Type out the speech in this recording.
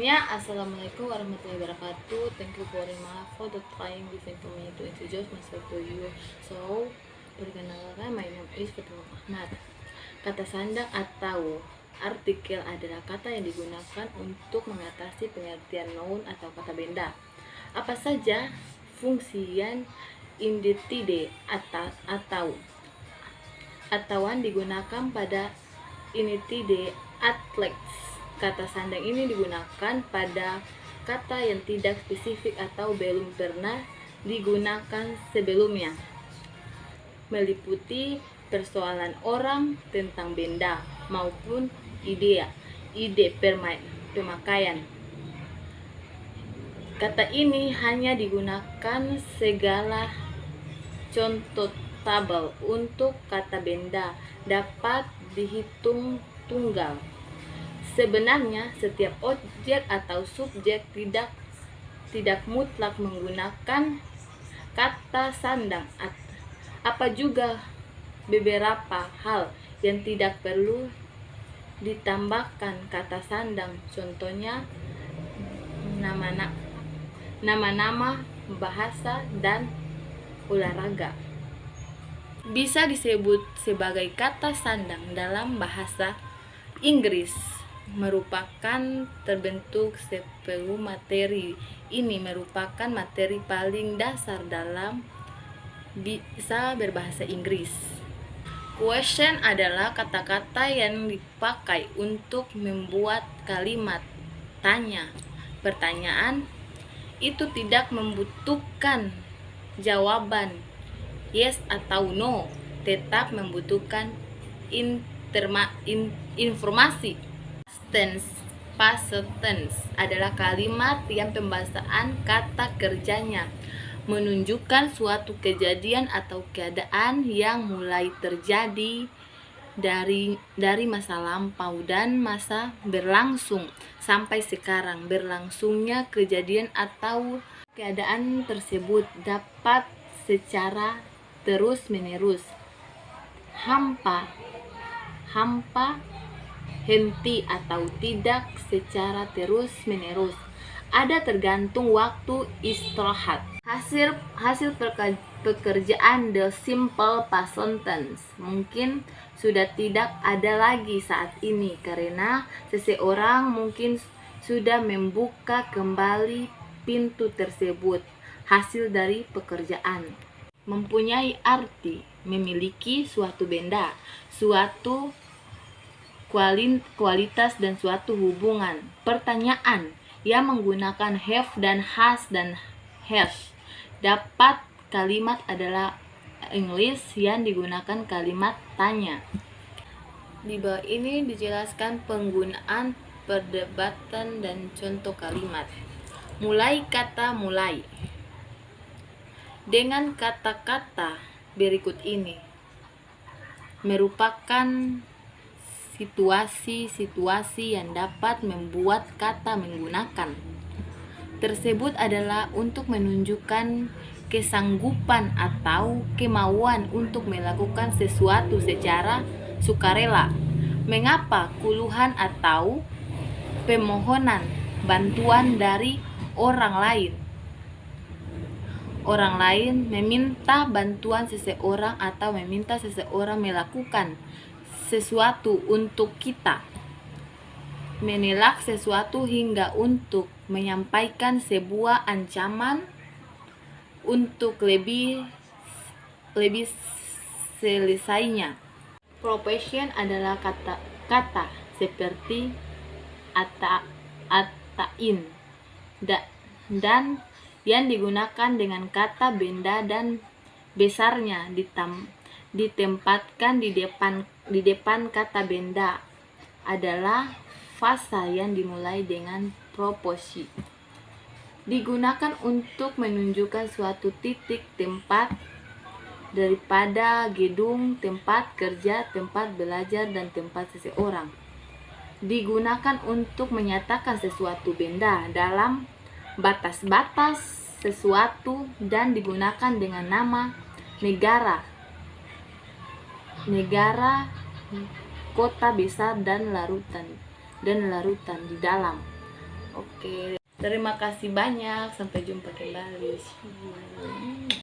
Semuanya, assalamualaikum warahmatullahi wabarakatuh. Thank you very much for the time given to me to introduce myself to you. So, perkenalkan, my name is Fatimah Ahmad. Kata sandang atau artikel adalah kata yang digunakan untuk mengatasi pengertian noun atau kata benda. Apa saja fungsi yang inditide atauan digunakan pada initide atlex. Kata sandang ini digunakan pada kata yang tidak spesifik atau belum pernah digunakan sebelumnya, meliputi persoalan orang tentang benda maupun ide pemakaian. Kata ini hanya digunakan segala contoh tabel untuk kata benda dapat dihitung tunggal. Sebenarnya setiap objek atau subjek tidak mutlak menggunakan kata sandang. Apa juga beberapa hal yang tidak perlu ditambahkan kata sandang, contohnya nama-nama, bahasa, dan olahraga. Bisa disebut sebagai kata sandang dalam bahasa Inggris merupakan terbentuk sebelum materi ini merupakan materi paling dasar dalam bisa berbahasa Inggris. Question adalah kata-kata yang dipakai untuk membuat kalimat tanya. Pertanyaan itu tidak membutuhkan jawaban yes atau no, tetap membutuhkan informasi. Past tense adalah kalimat yang pembahasan kata kerjanya menunjukkan suatu kejadian atau keadaan yang mulai terjadi dari masa lampau dan masa berlangsung sampai sekarang. Berlangsungnya kejadian atau keadaan tersebut dapat secara terus-menerus, hampa, henti, atau tidak secara terus-menerus. Ada tergantung waktu istirahat. Hasil pekerjaan the simple past tense mungkin sudah tidak ada lagi saat ini karena seseorang mungkin sudah membuka kembali pintu tersebut. Hasil dari pekerjaan mempunyai arti memiliki suatu benda, suatu kualitas, dan suatu hubungan. Pertanyaan yang menggunakan have dan has dan has dapat kalimat adalah English yang digunakan kalimat tanya. Di bawah ini dijelaskan penggunaan perdebatan dan contoh kalimat. Mulai kata mulai. Dengan kata-kata berikut ini merupakan situasi-situasi yang dapat membuat kata menggunakan tersebut adalah untuk menunjukkan kesanggupan atau kemauan untuk melakukan sesuatu secara sukarela. Mengapa keluhan atau permohonan bantuan dari orang lain meminta bantuan seseorang atau meminta seseorang melakukan sesuatu untuk kita, menolak sesuatu hingga untuk menyampaikan sebuah ancaman untuk lebih selesainya. Profession adalah kata seperti atain dan yang digunakan dengan kata benda dan besarnya ditempatkan di depan kata benda adalah fasa yang dimulai dengan proposi. Digunakan untuk menunjukkan suatu titik tempat daripada gedung, tempat kerja, tempat belajar, dan tempat seseorang. Digunakan untuk menyatakan sesuatu benda dalam batas-batas sesuatu dan digunakan dengan nama negara, kota besar, dan larutan di dalam. Oke, terima kasih banyak, sampai jumpa kembali. See you.